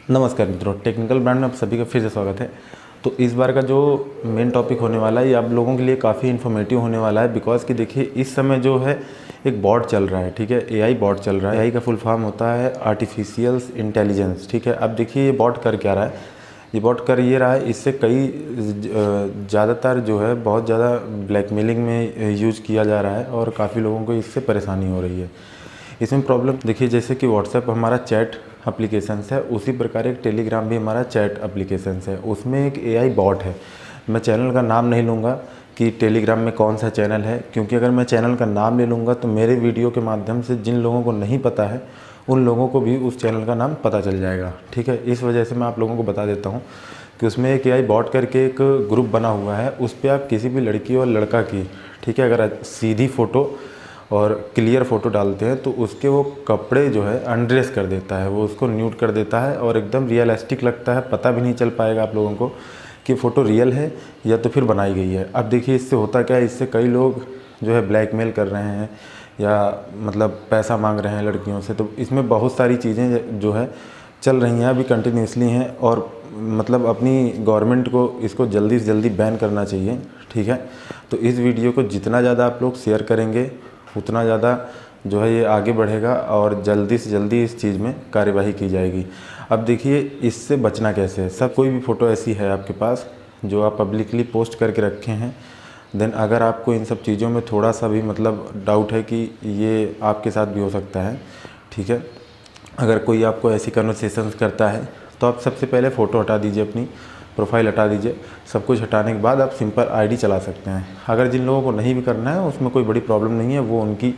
नमस्कार मित्रों, technical brand में आप सभी का फिर से स्वागत है। तो इस बार का जो मेन टॉपिक होने वाला है ये आप लोगों के लिए काफ़ी इन्फॉर्मेटिव होने वाला है। बिकॉज कि देखिए इस समय जो है एक बॉट चल रहा है, ठीक है, एआई बॉट चल रहा है। एआई का फुल फॉर्म होता है आर्टिफिशियल इंटेलिजेंस, ठीक है। अब देखिए ये बॉट कर क्या रहा है, ये बॉट कर ये रहा है, इससे कई ज़्यादातर जो है बहुत ज़्यादा ब्लैकमेलिंग में यूज़ किया जा रहा है और काफ़ी लोगों को इससे परेशानी हो रही है। इसमें प्रॉब्लम देखिए, जैसे कि व्हाट्सएप हमारा चैट एप्लीकेशंस है, उसी प्रकार एक टेलीग्राम भी हमारा चैट एप्लीकेशंस है। उसमें एक एआई बॉट है। मैं चैनल का नाम नहीं लूँगा कि टेलीग्राम में कौन सा चैनल है, क्योंकि अगर मैं चैनल का नाम ले लूँगा तो मेरे वीडियो के माध्यम से जिन लोगों को नहीं पता है उन लोगों को भी उस चैनल का नाम पता चल जाएगा, ठीक है। इस वजह से मैं आप लोगों को बता देता हूँ कि उसमें एक एआई बॉट करके एक ग्रुप बना हुआ है। उस पर आप किसी भी लड़की और लड़का की, ठीक है, अगर सीधी फ़ोटो और क्लियर फ़ोटो डालते हैं तो उसके वो कपड़े जो है अनड्रेस कर देता है, वो उसको न्यूड कर देता है और एकदम रियलिस्टिक लगता है। पता भी नहीं चल पाएगा आप लोगों को कि फ़ोटो रियल है या तो फिर बनाई गई है। अब देखिए इससे होता क्या है, इससे कई लोग जो है ब्लैकमेल कर रहे हैं या मतलब पैसा मांग रहे हैं लड़कियों से। तो इसमें बहुत सारी चीज़ें जो है चल रही हैं, अभी कंटिन्यूसली हैं और मतलब अपनी गवर्नमेंट को इसको जल्दी से जल्दी बैन करना चाहिए, ठीक है। तो इस वीडियो को जितना ज़्यादा आप लोग शेयर करेंगे उतना ज़्यादा जो है ये आगे बढ़ेगा और जल्दी से जल्दी इस चीज़ में कार्यवाही की जाएगी। अब देखिए इससे बचना कैसे है। सब कोई भी फ़ोटो ऐसी है आपके पास जो आप पब्लिकली पोस्ट करके रखे हैं, देन अगर आपको इन सब चीज़ों में थोड़ा सा भी मतलब डाउट है कि ये आपके साथ भी हो सकता है, ठीक है, अगर कोई आपको ऐसी कन्वर्सेशंस करता है तो आप सबसे पहले फ़ोटो हटा दीजिए, अपनी प्रोफाइल हटा दीजिए। सब कुछ हटाने के बाद आप सिंपल आईडी चला सकते हैं। अगर जिन लोगों को नहीं भी करना है उसमें कोई बड़ी प्रॉब्लम नहीं है, वो उनकी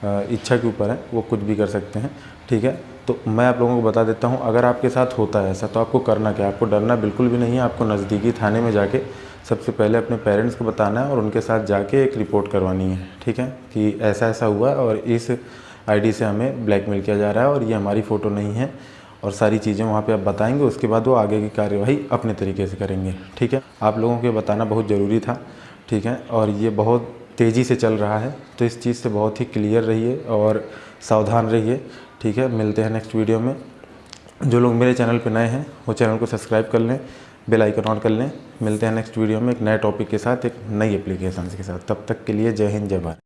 इच्छा के ऊपर है, वो कुछ भी कर सकते हैं, ठीक है। तो मैं आप लोगों को बता देता हूँ, अगर आपके साथ होता है ऐसा तो आपको करना क्या है, आपको डरना बिल्कुल भी नहीं है। आपको नज़दीकी थाने में जाके सबसे पहले अपने पेरेंट्स को बताना है और उनके साथ जाके एक रिपोर्ट करवानी है, ठीक है, कि ऐसा ऐसा हुआ और इस आईडी से हमें ब्लैकमेल किया जा रहा है और ये हमारी फ़ोटो नहीं है, और सारी चीज़ें वहाँ पे आप बताएंगे। उसके बाद वो आगे की कार्यवाही अपने तरीके से करेंगे, ठीक है। आप लोगों को बताना बहुत ज़रूरी था, ठीक है, और ये बहुत तेज़ी से चल रहा है तो इस चीज़ से बहुत ही क्लियर रहिए और सावधान रहिए, ठीक है। मिलते हैं नेक्स्ट वीडियो में। जो लोग मेरे चैनल पर नए हैं वो चैनल को सब्सक्राइब कर लें, बेल आइकन ऑन कर लें। मिलते हैं नेक्स्ट वीडियो में एक नए टॉपिक के साथ, एक नई एप्लीकेशन के साथ। तब तक के लिए जय हिंद, जय भारत।